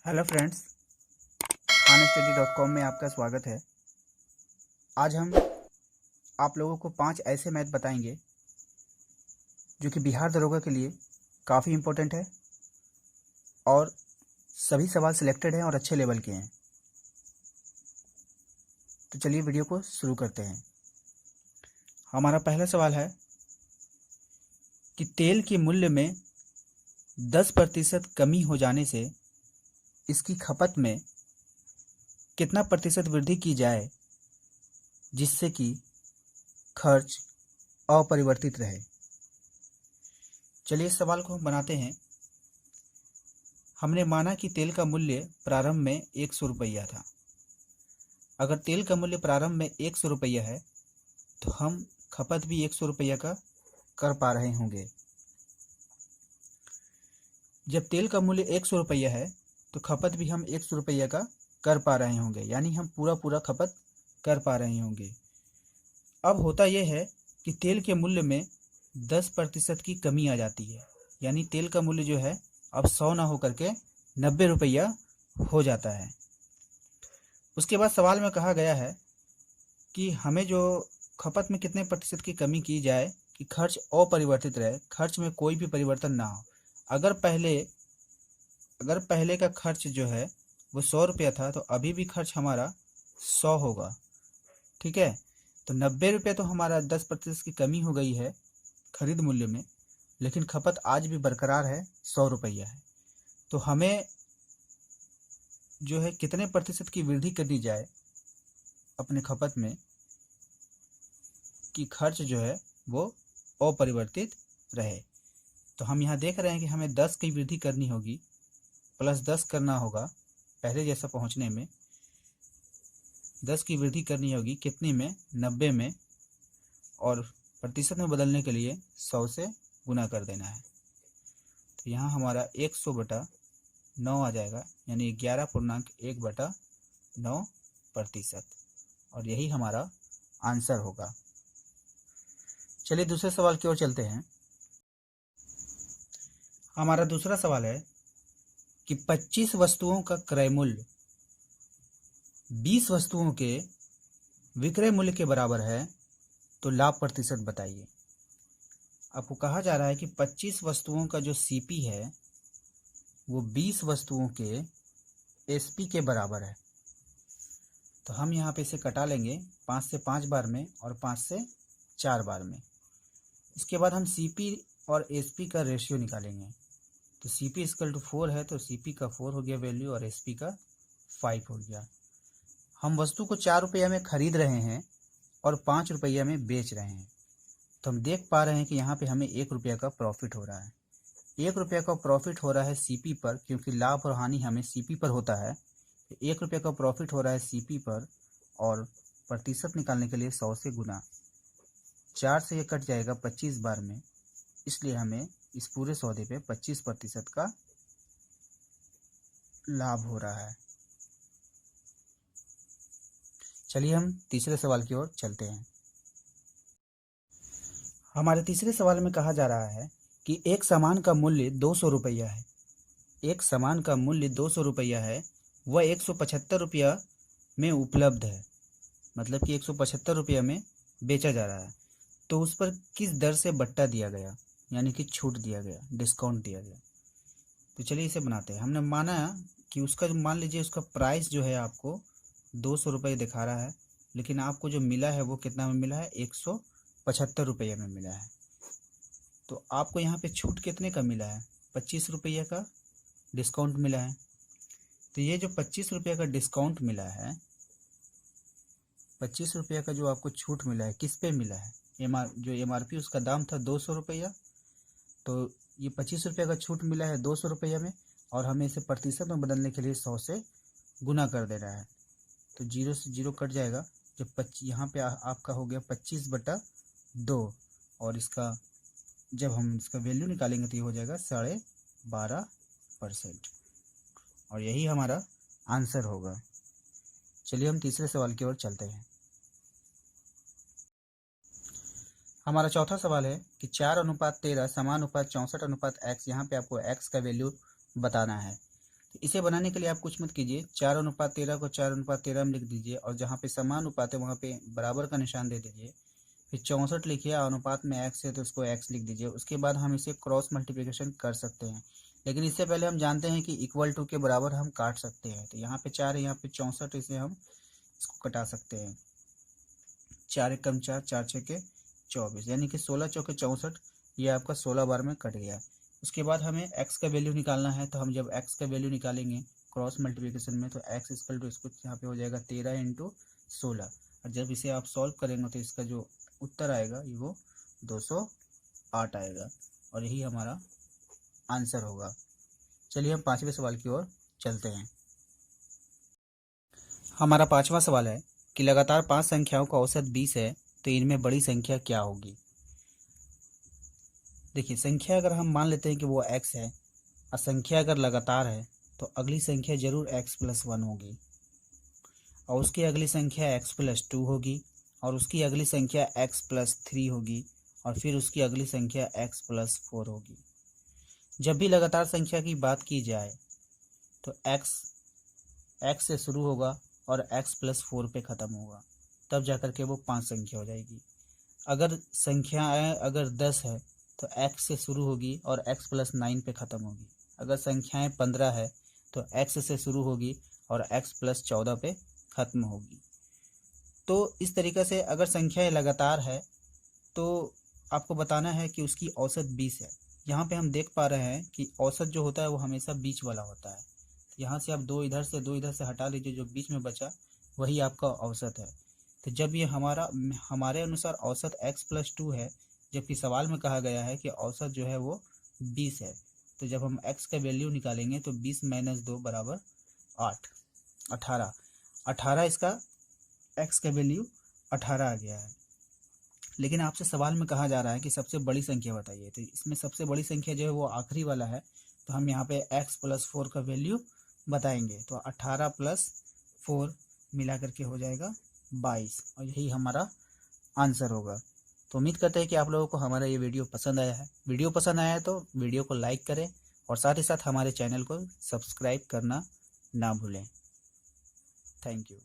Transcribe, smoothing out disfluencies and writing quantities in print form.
Hello friends, खानस्टडी.com में आपका स्वागत है। आज हम आप लोगों को 5 ऐसे मैथ बताएंगे जो कि बिहार दरोगा के लिए काफ़ी इम्पोर्टेंट है और सभी सवाल सिलेक्टेड हैं और अच्छे लेवल के हैं। तो चलिए वीडियो को शुरू करते हैं। हमारा पहला सवाल है कि तेल के मूल्य में 10% कमी हो जाने से इसकी खपत में कितना प्रतिशत वृद्धि की जाए जिससे कि खर्च अपरिवर्तित रहे। चलिए इस सवाल को हम बनाते हैं। हमने माना कि तेल का मूल्य प्रारंभ में 100 रुपया था। अगर तेल का मूल्य प्रारंभ में 100 रुपया है तो हम खपत भी 100 रुपया का कर पा रहे होंगे। जब तेल का मूल्य 100 रुपया है तो खपत भी हम 100 रुपया का कर पा रहे होंगे, यानी हम पूरा खपत कर पा रहे होंगे। अब होता यह है कि तेल के मूल्य में 10% की कमी आ जाती है, यानी तेल का मूल्य जो है अब 100 ना होकर के 90 रुपया हो जाता है। उसके बाद सवाल में कहा गया है कि हमें जो खपत में कितने प्रतिशत की कमी की जाए कि खर्च अपरिवर्तित रहे, खर्च में कोई भी परिवर्तन ना हो। अगर पहले का खर्च जो है वो 100 रुपया था तो अभी भी खर्च हमारा 100 होगा, ठीक है। तो 90 रुपये तो हमारा 10% की कमी हो गई है खरीद मूल्य में, लेकिन खपत आज भी बरकरार है, 100 रुपया है। तो हमें जो है कितने प्रतिशत की वृद्धि करनी जाए अपने खपत में कि खर्च जो है वो अपरिवर्तित रहे। तो हम यहाँ देख रहे हैं कि हमें 10 की वृद्धि करनी होगी, प्लस 10 करना होगा पहले जैसा पहुँचने में। 10 की वृद्धि करनी होगी कितनी में, 90 में, और प्रतिशत में बदलने के लिए 100 से गुना कर देना है। तो यहाँ हमारा 100/9 आ जाएगा, यानी 11.1/9%, और यही हमारा आंसर होगा। चलिए दूसरे सवाल की ओर चलते हैं। हमारा दूसरा सवाल है कि 25 वस्तुओं का क्रय मूल्य 20 वस्तुओं के विक्रय मूल्य के बराबर है, तो लाभ प्रतिशत बताइए। आपको कहा जा रहा है कि 25 वस्तुओं का जो सीपी है वो 20 वस्तुओं के एसपी के बराबर है। तो हम यहाँ पे इसे कटा लेंगे 5 से 5 बार में और 5 से 4 बार में। इसके बाद हम सीपी और एसपी का रेशियो निकालेंगे। तो सीपी इक्वल टू 4 है, तो सीपी का 4 हो गया वैल्यू और एसपी का 5 हो गया। हम वस्तु को 4 रुपया में खरीद रहे हैं और 5 रुपया में बेच रहे हैं। तो हम देख पा रहे हैं कि यहाँ पे हमें 1 रुपया का प्रॉफिट हो रहा है। 1 रुपया का प्रॉफिट हो रहा है सीपी पर, क्योंकि लाभ और हानि हमें सीपी पर होता है। 1 रुपया का प्रॉफिट हो रहा है सीपी पर, और प्रतिशत निकालने के लिए 100 से गुना। 4 से ये कट जाएगा 25 बार में, इसलिए हमें इस पूरे सौदे पे 25% का लाभ हो रहा है। चलिए हम तीसरे सवाल की ओर चलते हैं। हमारे तीसरे सवाल में कहा जा रहा है कि एक सामान का मूल्य 200 रुपया है। एक सामान का मूल्य 200 रुपया है, वह 175 रुपया में उपलब्ध है, मतलब कि 175 रुपया में बेचा जा रहा है। तो उस पर किस दर से बट्टा दिया गया, यानी कि छूट दिया गया, डिस्काउंट दिया गया। तो चलिए इसे बनाते हैं। हमने माना कि उसका मान लीजिए उसका प्राइस जो है आपको 200 रुपये दिखा रहा है, लेकिन आपको जो मिला है वो कितना में मिला है, 175 रुपये में मिला है। तो आपको यहाँ पे छूट कितने का मिला है, 25 रुपये का डिस्काउंट मिला है। तो ये जो 25 रुपये का डिस्काउंट मिला है, 25 रुपये का जो आपको छूट मिला है, किस पे मिला है, जो एमआरपी उसका दाम था 200 रुपया, तो ये 25 रुपये का छूट मिला है 200 रुपये में, और हमें इसे प्रतिशत में बदलने के लिए 100 से गुना कर देना है। तो 0 से 0 कट जाएगा। जब यहाँ पे आपका हो गया 25/2, और इसका जब हम इसका वैल्यू निकालेंगे तो ये हो जाएगा 12.5%, और यही हमारा आंसर होगा। चलिए हम तीसरे सवाल की ओर चलते हैं। हमारा चौथा सवाल है कि 4:13 = 64:x। यहाँ पे आपको x का वैल्यू बताना है। तो इसे बनाने के लिए आप कुछ मत कीजिए, 4:13 को 4:13 में लिख दीजिए और जहाँ पे समान अनुपात है वहाँ पे बराबर का निशान दे दीजिए। फिर 64 लिखिए, अनुपात में x है तो उसको x लिख दीजिए। उसके बाद हम इसे क्रॉस मल्टीप्लिकेशन कर सकते हैं, लेकिन इससे पहले हम जानते हैं कि इक्वल टू के बराबर हम काट सकते हैं। तो यहाँ पे 4 है, यहाँ पे 64, इसे हम इसको कटा सकते हैं। 4 एकम 4, 4 छके 24, यानी कि 16 चौके 64, ये आपका 16 बार में कट गया। उसके बाद हमें x का वैल्यू निकालना है, तो हम जब x का वैल्यू निकालेंगे क्रॉस मल्टीप्लिकेशन में, तो x इक्वल टू इसको यहाँ पे हो जाएगा 13 इंटू 16, और जब इसे आप सॉल्व करेंगे तो इसका जो उत्तर आएगा ये वो 208 आएगा, और यही हमारा आंसर होगा। चलिए हम 5वें सवाल की ओर चलते हैं। हमारा 5वां सवाल है कि लगातार 5 संख्याओं का औसत 20 है, तो इनमें बड़ी संख्या क्या होगी। देखिए, संख्या अगर हम मान लेते हैं कि वो x है और संख्या अगर लगातार है तो अगली संख्या जरूर x+1 होगी, और उसकी अगली संख्या x+2 होगी, और उसकी अगली संख्या x+3 होगी, और फिर उसकी अगली संख्या x+4 होगी। जब भी लगातार संख्या की बात की जाए तो x से शुरू होगा और x+4 पे ख़त्म होगा, तब जाकर के वो 5 संख्या हो जाएगी। अगर संख्याएं अगर 10 है तो x से शुरू होगी और x+9 पे ख़त्म होगी। अगर संख्याएं 15 है तो x से शुरू होगी और x+14 पे ख़त्म होगी। तो इस तरीक़े से अगर संख्याएं लगातार है तो आपको बताना है कि उसकी औसत 20 है। यहाँ पे हम देख पा रहे हैं कि औसत जो होता है वो हमेशा बीच वाला होता है। यहाँ से आप दो इधर से हटा लीजिए, जो बीच में बचा वही आपका औसत है। तो जब ये हमारे अनुसार औसत x+2 है, जबकि सवाल में कहा गया है कि औसत जो है वो 20 है, तो जब हम x का वैल्यू निकालेंगे तो 20 - 2 बराबर 8, 18 इसका x का वैल्यू 18 आ गया है। लेकिन आपसे सवाल में कहा जा रहा है कि सबसे बड़ी संख्या बताइए, तो इसमें सबसे बड़ी संख्या जो है वो आखिरी वाला है, तो हम यहाँ पे x+4 का वैल्यू बताएंगे। तो 18 + 4 मिला करके हो जाएगा 22, और यही हमारा आंसर होगा। तो उम्मीद करते हैं कि आप लोगों को हमारा ये वीडियो पसंद आया है। वीडियो पसंद आया है तो वीडियो को लाइक करें और साथ ही साथ हमारे चैनल को सब्सक्राइब करना ना भूलें। Thank you.